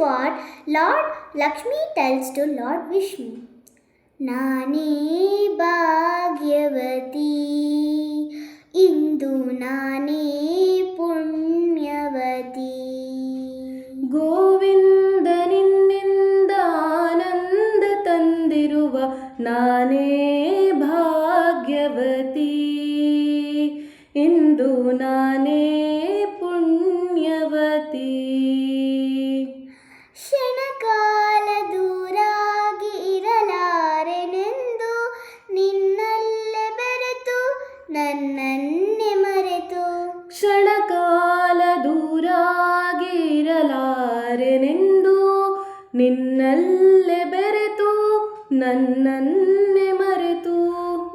what Lord Lakshmi tells to Lord Vishnu. ನಾನೇ ಭಾಗ್ಯವತಿ, ಇಂದು ನಾನೇ ಪುಣ್ಯವತಿ. ಗೋವಿಂದನಿಂದ ಆನಂದ ತಂದಿರುವ ನಾನೇ ಭಾಗ್ಯವತಿ, ಇಂದು ನಾನೇ ಪುಣ್ಯವತಿ. ಕ್ಷಣಕಾಲ ದೂರಾಗಿ ಇರಲಾರೆನೆಂದು ನಿನ್ನಲ್ಲೇ ಬೆರೆತು ನನ್ನನ್ನೇ ಮರೆತು. ಕ್ಷಣಕಾಲ ದೂರಾಗಿ ಇರಲಾರೆನೆಂದು ನಿನ್ನಲ್ಲೇ ಬೆರೆತು ನನ್ನನ್ನೇ ಮರೆತು.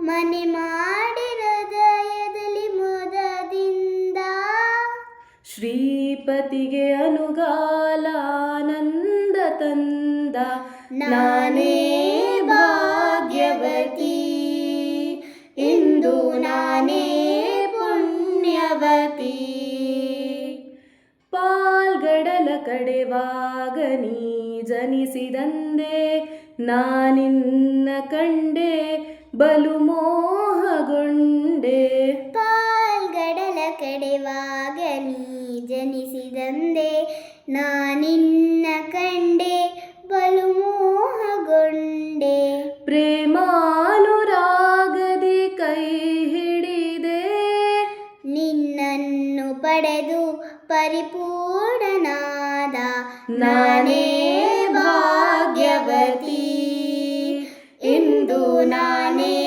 ಮನೆ ಮಾಡಿ ಹೃದಯದಲ್ಲಿ ಮೋದದಿಂದ ಶ್ರೀಪತಿಗೆ ಅನುಗಾಲ ಆನಂದ ತಂದ ನಾನೇ ಭಾಗ್ಯವತಿ, ಇಂದು ನಾನೇ ಪುಣ್ಯವತಿ. ಪಾಲ್ಗಡಲ ಕಡೆವಾಗ ನೀ ಜನಿಸಿದಂದೆ ನಾನಿನ್ನ ಕಂಡೆ ಬಲು ಮೋಹಗೊಂಡೆ. ಪಾಲ್ಗಡಲ ಕಡೆವಾಗ ನೀ ಜನಿಸಿದಂದೆ ನಾನಿನ್ನ ಕಂಡೆ ಬಲು ಮೋಹಗೊಂಡೆ. ಪ್ರೇಮಾನುರಾಗದಿ ಕೈ ಹಿಡಿದೆ ನಿನ್ನನ್ನು ಪಡೆದು ಪರಿಪೂರ್ಣನಾದ ನಾನೇ ಭಾಗ್ಯವತಿ, ಇಂದು ನಾನೇ